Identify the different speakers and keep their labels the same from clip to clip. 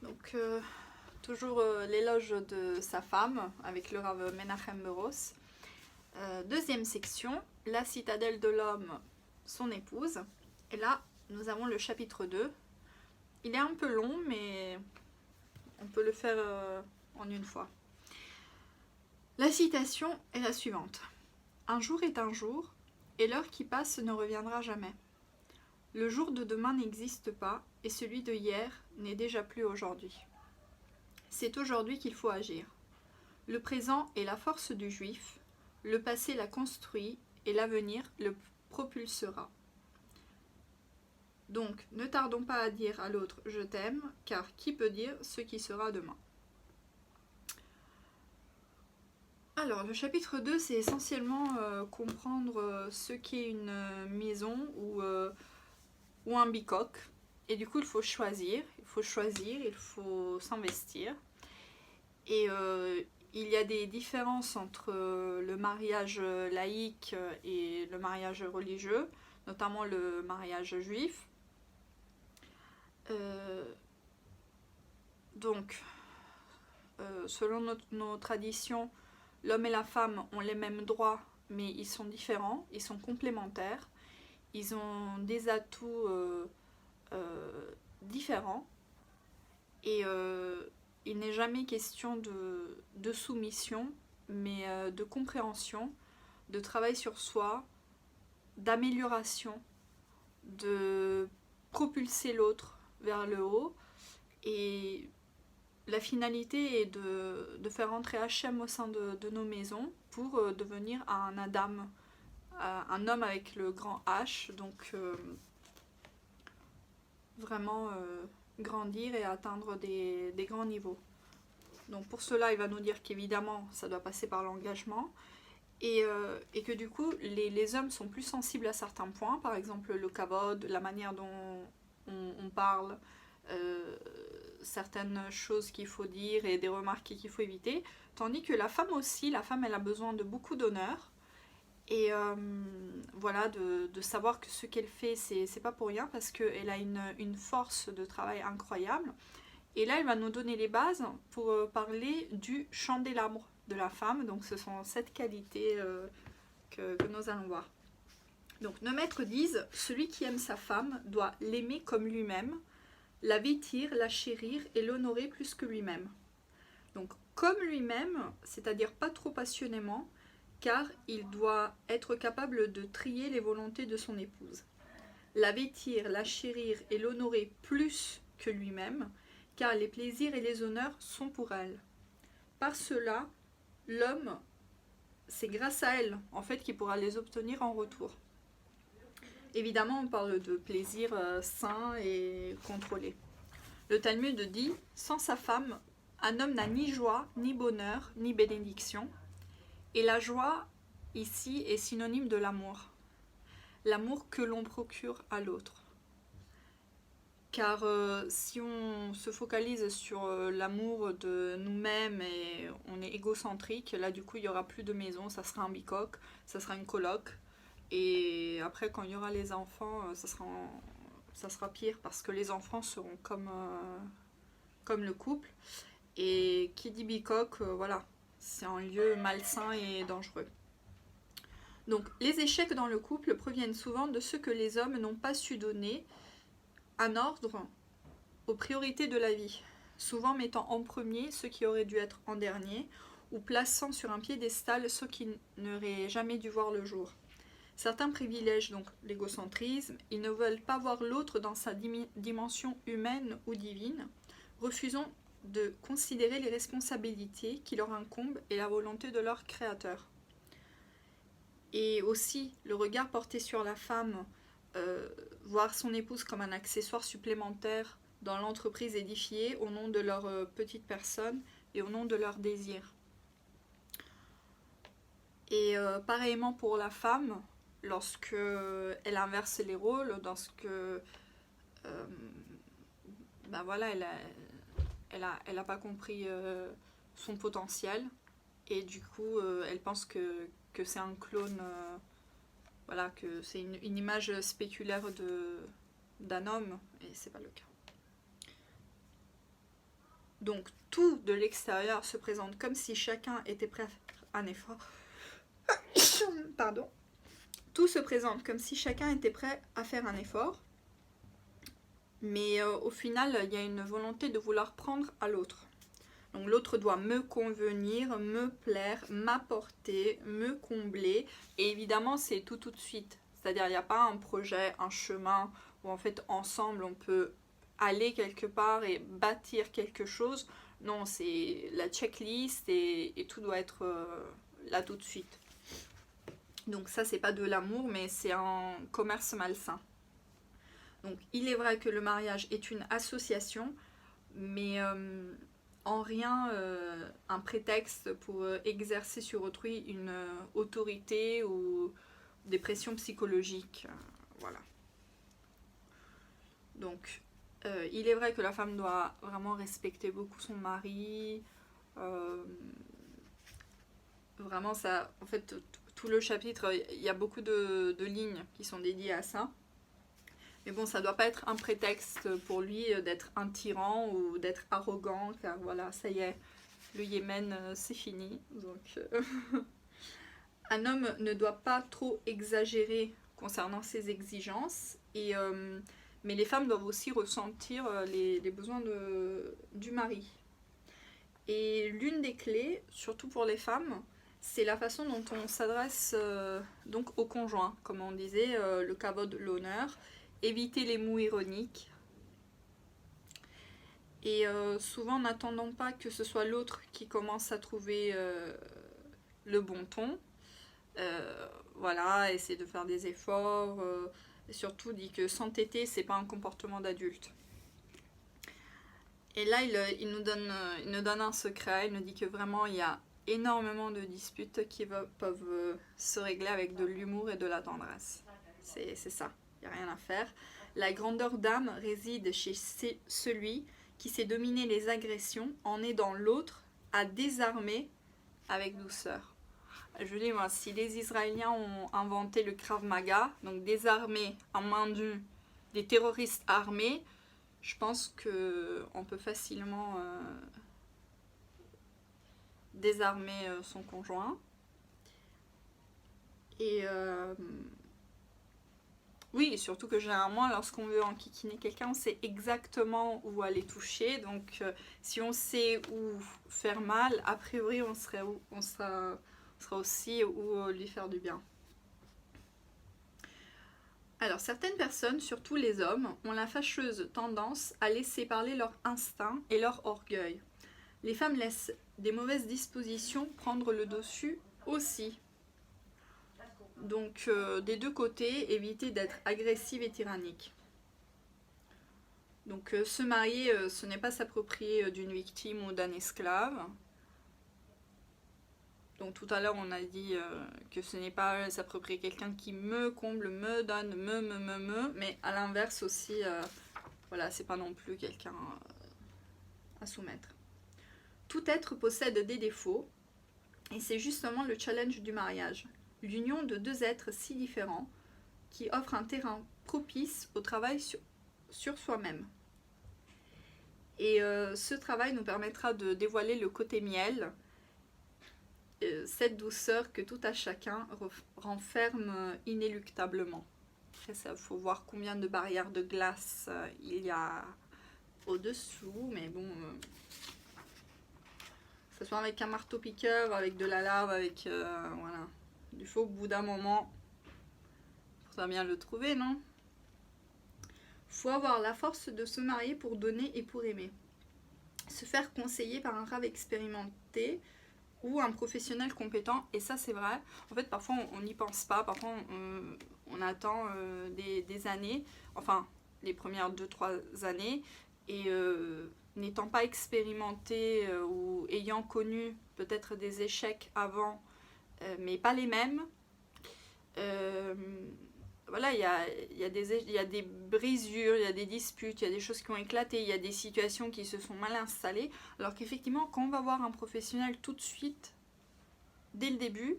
Speaker 1: Donc, toujours l'éloge de sa femme avec le Rav Menachem Beros. Deuxième section, la citadelle de l'homme, son épouse. Et là, nous avons le chapitre 2. Il est un peu long, mais on peut le faire en une fois. La citation est la suivante. Un jour est un jour, et l'heure qui passe ne reviendra jamais. Le jour de demain n'existe pas, et celui de hier n'est déjà plus aujourd'hui. C'est aujourd'hui qu'il faut agir. Le présent est la force du juif, le passé l'a construit, et l'avenir le propulsera. Donc, ne tardons pas à dire à l'autre « je t'aime », car qui peut dire ce qui sera demain. Alors, le chapitre 2, c'est essentiellement comprendre ce qu'est une maison ou un bicoque. Et du coup, il faut choisir, il faut s'investir. Et il y a des différences entre le mariage laïque et le mariage religieux, notamment le mariage juif. Donc, selon nos traditions, l'homme et la femme ont les mêmes droits, mais ils sont différents, ils sont complémentaires, ils ont des atouts différents, et il n'est jamais question de soumission, mais de compréhension, de travail sur soi, d'amélioration, de propulser l'autre vers le haut. Et la finalité est de faire entrer Hachem au sein de nos maisons pour devenir un Adam, un homme avec le grand H, donc vraiment grandir et atteindre des grands niveaux. Donc pour cela, il va nous dire qu'évidemment, ça doit passer par l'engagement, et que du coup, les hommes sont plus sensibles à certains points, par exemple le kavod, la manière dont on parle, certaines choses qu'il faut dire et des remarques qu'il faut éviter, tandis que la femme aussi, la femme elle a besoin de beaucoup d'honneur, et voilà, de savoir que ce qu'elle fait c'est pas pour rien, parce qu'elle a une force de travail incroyable. Et là elle va nous donner les bases pour parler du candélabre de la femme, donc ce sont 7 qualités que nous allons voir. Donc nos maîtres disent, celui qui aime sa femme doit l'aimer comme lui-même, la vêtir, la chérir et l'honorer plus que lui-même. Donc comme lui-même, c'est-à-dire pas trop passionnément, car il doit être capable de trier les volontés de son épouse. La vêtir, la chérir et l'honorer plus que lui-même, car les plaisirs et les honneurs sont pour elle. Par cela, l'homme, c'est grâce à elle, en fait, qu'il pourra les obtenir en retour. Évidemment, on parle de plaisir sain et contrôlé. Le Talmud dit, sans sa femme, un homme n'a ni joie, ni bonheur, ni bénédiction. Et la joie, ici, est synonyme de l'amour. L'amour que l'on procure à l'autre. Car si on se focalise sur l'amour de nous-mêmes et on est égocentrique, là du coup il n'y aura plus de maison, ça sera un bicoque, ça sera une coloc. Et après quand il y aura les enfants, ça sera pire, parce que les enfants seront comme le couple. Et qui dit bicoque, voilà, c'est un lieu malsain et dangereux. Donc les échecs dans le couple proviennent souvent de ce que les hommes n'ont pas su donner un ordre aux priorités de la vie, souvent mettant en premier ce qui aurait dû être en dernier, ou plaçant sur un piédestal ceux qui n'auraient jamais dû voir le jour. Certains privilègent donc l'égocentrisme, ils ne veulent pas voir l'autre dans sa dimension humaine ou divine, refusant de considérer les responsabilités qui leur incombent et la volonté de leur créateur. Et aussi le regard porté sur la femme, voir son épouse comme un accessoire supplémentaire dans l'entreprise édifiée au nom de leur petite personne et au nom de leurs désirs. Et pareillement pour la femme, lorsque elle inverse les rôles, lorsque ben voilà, elle a pas compris son potentiel, et du coup elle pense que c'est un clone, voilà, que c'est une image spéculaire d'un homme, et c'est pas le cas. Donc tout de l'extérieur se présente comme si chacun était prêt à faire un effort. Pardon. Tout se présente comme si chacun était prêt à faire un effort. Mais au final, il y a une volonté de vouloir prendre à l'autre. Donc l'autre doit me convenir, me plaire, m'apporter, me combler. Et évidemment, c'est tout de suite. C'est-à-dire, il n'y a pas un projet, un chemin où en fait, ensemble, on peut aller quelque part et bâtir quelque chose. Non, c'est la checklist et tout doit être là tout de suite. Donc ça, c'est pas de l'amour, mais c'est un commerce malsain. Donc il est vrai que le mariage est une association, mais en rien un prétexte pour exercer sur autrui une autorité ou des pressions psychologiques. Voilà. Donc il est vrai que la femme doit vraiment respecter beaucoup son mari. Vraiment ça, en fait, tout le chapitre, il y a beaucoup de lignes qui sont dédiées à ça. Mais bon, ça doit pas être un prétexte pour lui d'être un tyran ou d'être arrogant, car voilà, ça y est, le Yémen, c'est fini. Donc, un homme ne doit pas trop exagérer concernant ses exigences, mais les femmes doivent aussi ressentir les besoins du mari. Et l'une des clés, surtout pour les femmes, c'est la façon dont on s'adresse donc au conjoint, comme on disait, le kavod, l'honneur. Éviter les mots ironiques. Et souvent, n'attendons pas que ce soit l'autre qui commence à trouver le bon ton. Voilà, essayer de faire des efforts. Et surtout, dit que s'entêter, c'est pas un comportement d'adulte. Et là, il nous donne un secret. Il nous dit que vraiment, il y a énormément de disputes qui peuvent se régler avec de l'humour et de la tendresse. C'est ça. Il n'y a rien à faire. La grandeur d'âme réside chez celui qui sait dominer les agressions en aidant l'autre à désarmer avec douceur. Je dis, moi, si les Israéliens ont inventé le Krav Maga, donc désarmer en main nue des terroristes armés, je pense qu'on peut facilement désarmer son conjoint. Et oui, surtout que généralement, lorsqu'on veut enquiquiner quelqu'un, on sait exactement où aller toucher. Donc, si on sait où faire mal, a priori, on sera aussi où lui faire du bien. Alors, certaines personnes, surtout les hommes, ont la fâcheuse tendance à laisser parler leur instinct et leur orgueil. Les femmes laissent des mauvaises dispositions prendre le dessus aussi. Donc, des deux côtés, éviter d'être agressive et tyrannique. Donc, se marier, ce n'est pas s'approprier d'une victime ou d'un esclave. Donc, tout à l'heure, on a dit que ce n'est pas s'approprier quelqu'un qui me comble, me donne, mais à l'inverse aussi, voilà, c'est pas non plus quelqu'un à soumettre. Tout être possède des défauts, et c'est justement le challenge du mariage. L'union de deux êtres si différents qui offrent un terrain propice au travail sur soi-même. Et ce travail nous permettra de dévoiler le côté miel, cette douceur que tout à chacun renferme inéluctablement. Après ça, il faut voir combien de barrières de glace il y a au-dessous, mais bon... que ce soit avec un marteau-piqueur, avec de la lave, avec... voilà. Il faut au bout d'un moment, il faudra bien le trouver, non? Il faut avoir la force de se marier pour donner et pour aimer. Se faire conseiller par un rave expérimenté ou un professionnel compétent, et ça c'est vrai. En fait, parfois on n'y pense pas, parfois on attend des années, enfin les premières 2-3 années, et n'étant pas expérimenté ou ayant connu peut-être des échecs avant, mais pas les mêmes. Voilà, il y a des brisures, il y a des disputes, il y a des choses qui ont éclaté, il y a des situations qui se sont mal installées, alors qu'effectivement, quand on va voir un professionnel tout de suite, dès le début,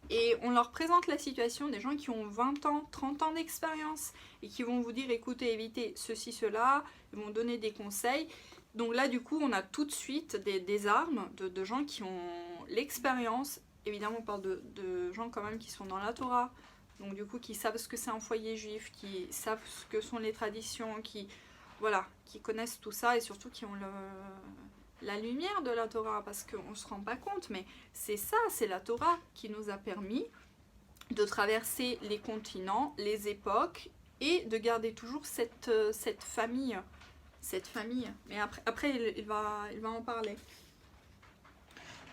Speaker 1: et on leur présente la situation, des gens qui ont 20 ans, 30 ans d'expérience, et qui vont vous dire, écoutez, évitez ceci, cela, ils vont donner des conseils, Donc là, du coup, on a tout de suite des armes de gens qui ont l'expérience. Évidemment, on parle de gens quand même qui sont dans la Torah, donc du coup, qui savent ce que c'est un foyer juif, qui savent ce que sont les traditions, voilà, qui connaissent tout ça et surtout qui ont la lumière de la Torah, parce qu'on ne se rend pas compte, mais c'est ça, c'est la Torah qui nous a permis de traverser les continents, les époques, et de garder toujours cette famille. Cette famille. Mais après il va en parler.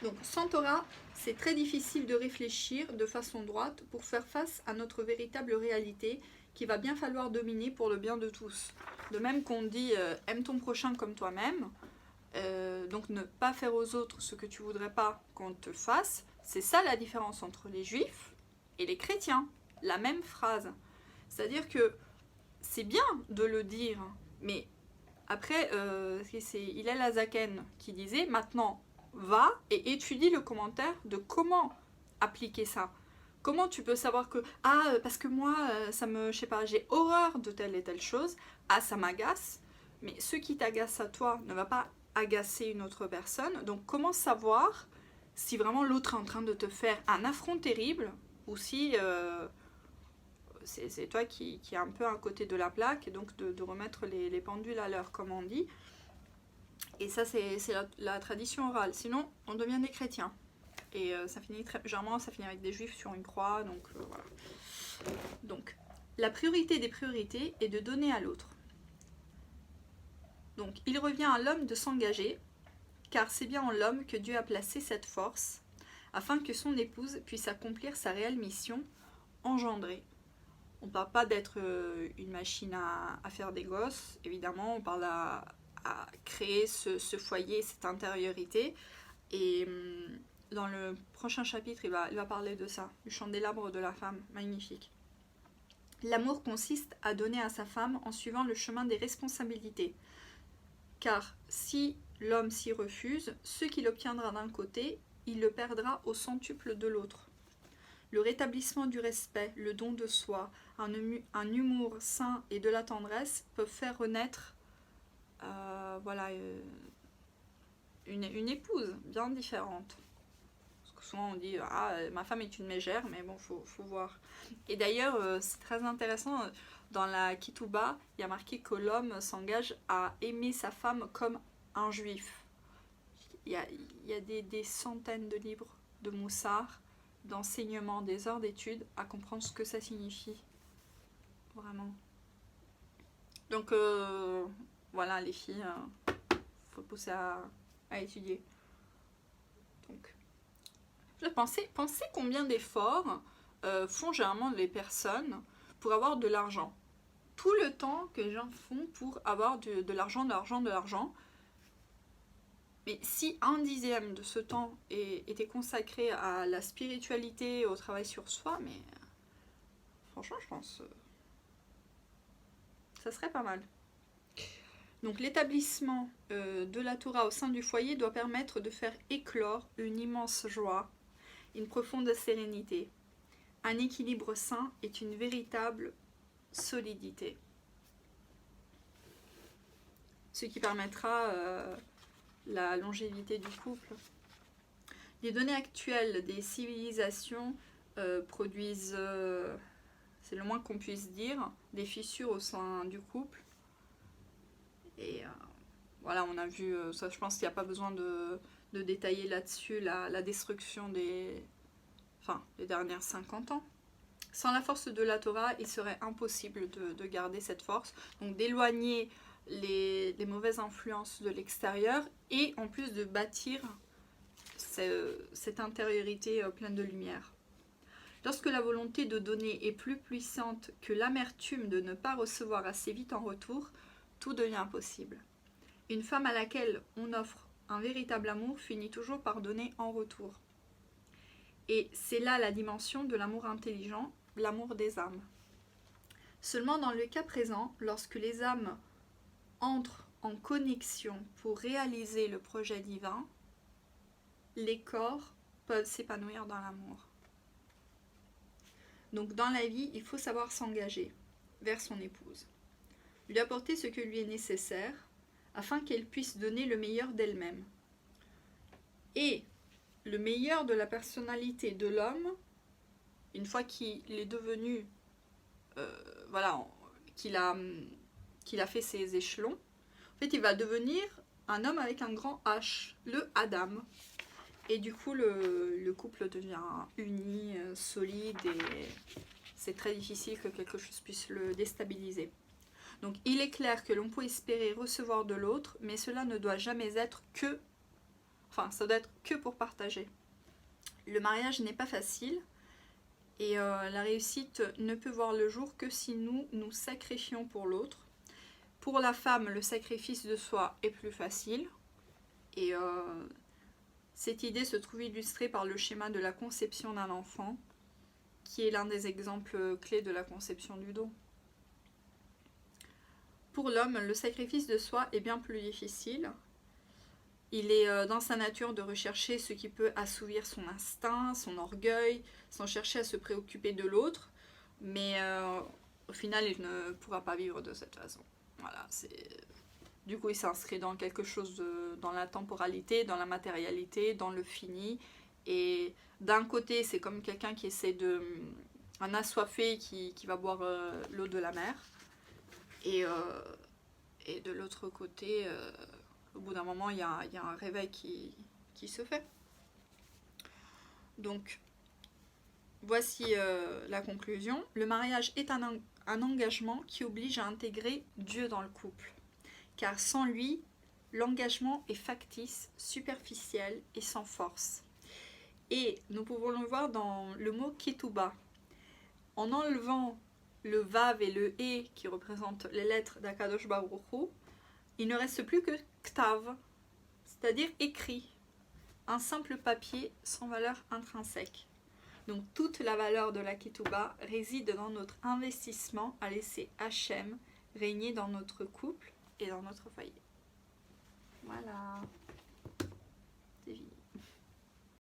Speaker 1: Donc, sans Torah, c'est très difficile de réfléchir de façon droite pour faire face à notre véritable réalité qu'il va bien falloir dominer pour le bien de tous. De même qu'on dit aime ton prochain comme toi-même, donc ne pas faire aux autres ce que tu voudrais pas qu'on te fasse, c'est ça la différence entre les juifs et les chrétiens. La même phrase. C'est-à-dire que c'est bien de le dire, mais après, c'est Hillel Azaken qui disait maintenant va et étudie le commentaire de comment appliquer ça. Comment tu peux savoir que parce que moi ça me je sais pas, j'ai horreur de telle et telle chose, ça m'agace, mais ce qui t'agace à toi ne va pas agacer une autre personne. Donc comment savoir si vraiment l'autre est en train de te faire un affront terrible ou si c'est toi qui est un peu à côté de la plaque, et donc de remettre les pendules à l'heure, comme on dit. Et ça, c'est la tradition orale. Sinon, on devient des chrétiens. Et ça finit généralement, ça finit avec des juifs sur une croix, donc voilà. Donc, la priorité des priorités est de donner à l'autre. Donc, il revient à l'homme de s'engager, car c'est bien en l'homme que Dieu a placé cette force, afin que son épouse puisse accomplir sa réelle mission, engendrer. On ne parle pas d'être une machine à faire des gosses, évidemment, on parle à créer ce foyer, cette intériorité. Et dans le prochain chapitre, il va parler de ça, du candélabre de la femme, magnifique. L'amour consiste à donner à sa femme en suivant le chemin des responsabilités. Car si l'homme s'y refuse, ce qu'il obtiendra d'un côté, il le perdra au centuple de l'autre. Le rétablissement du respect, le don de soi, un humour sain et de la tendresse peuvent faire renaître une épouse bien différente. Parce que souvent on dit ma femme est une mégère, mais bon, faut voir. Et d'ailleurs, c'est très intéressant, dans la Ketouba, il y a marqué que l'homme s'engage à aimer sa femme comme un juif. Il y a des centaines de livres de Moussard, d'enseignement, des heures d'études à comprendre ce que ça signifie. Vraiment. Donc voilà, les filles, faut pousser à étudier. Donc, pensez combien d'efforts font généralement les personnes pour avoir de l'argent. Tout le temps que les gens font pour avoir de l'argent. Mais si 1/10 de ce temps était consacré à la spiritualité, au travail sur soi, mais franchement, je pense ça serait pas mal. Donc l'établissement de la Torah au sein du foyer doit permettre de faire éclore une immense joie, une profonde sérénité. Un équilibre sain est une véritable solidité. Ce qui permettra la longévité du couple. Les données actuelles des civilisations produisent, c'est le moins qu'on puisse dire, des fissures au sein du couple. Et voilà, on a vu, ça, je pense qu'il n'y a pas besoin de détailler là-dessus la destruction des dernières 50 ans. Sans la force de la Torah, il serait impossible de garder cette force, donc d'éloigner les mauvaises influences de l'extérieur et en plus de bâtir cette intériorité pleine de lumière. Lorsque la volonté de donner est plus puissante que l'amertume de ne pas recevoir assez vite en retour, tout devient possible. Une femme à laquelle on offre un véritable amour finit toujours par donner en retour. Et c'est là la dimension de l'amour intelligent, l'amour des âmes. Seulement dans le cas présent, lorsque les âmes entrent en connexion pour réaliser le projet divin, les corps peuvent s'épanouir dans l'amour. Donc dans la vie, il faut savoir s'engager vers son épouse, lui apporter ce que lui est nécessaire, afin qu'elle puisse donner le meilleur d'elle-même. Et le meilleur de la personnalité de l'homme, une fois qu'il est devenu, voilà, qu'il a fait ses échelons, en fait il va devenir un homme avec un grand H, le Adam. Et du coup le couple devient uni, solide, et c'est très difficile que quelque chose puisse le déstabiliser. Donc il est clair que l'on peut espérer recevoir de l'autre, mais cela ne doit jamais être que, enfin ça doit être que pour partager. Le mariage n'est pas facile, et la réussite ne peut voir le jour que si nous nous sacrifions pour l'autre. Pour la femme, le sacrifice de soi est plus facile, et cette idée se trouve illustrée par le schéma de la conception d'un enfant, qui est l'un des exemples clés de la conception du don. Pour l'homme, le sacrifice de soi est bien plus difficile. Il est dans sa nature de rechercher ce qui peut assouvir son instinct, son orgueil, sans chercher à se préoccuper de l'autre, mais au final, il ne pourra pas vivre de cette façon. Voilà, du coup, il s'inscrit dans quelque chose dans la temporalité, dans la matérialité, dans le fini. Et d'un côté, c'est comme quelqu'un qui essaie un assoiffé qui va boire l'eau de la mer. Et de l'autre côté, au bout d'un moment, il y a un réveil qui se fait. Donc, voici la conclusion. Le mariage est un engagement qui oblige à intégrer Dieu dans le couple. Car sans lui, l'engagement est factice, superficiel et sans force. Et nous pouvons le voir dans le mot ketouba. En enlevant le vav et le e qui représentent les lettres d'Akadosh Baruch Hu, il ne reste plus que ktav, c'est-à-dire écrit, un simple papier sans valeur intrinsèque. Donc toute la valeur de la ketouba réside dans notre investissement à laisser Hachem régner dans notre couple et dans notre foyer. Voilà, c'est fini.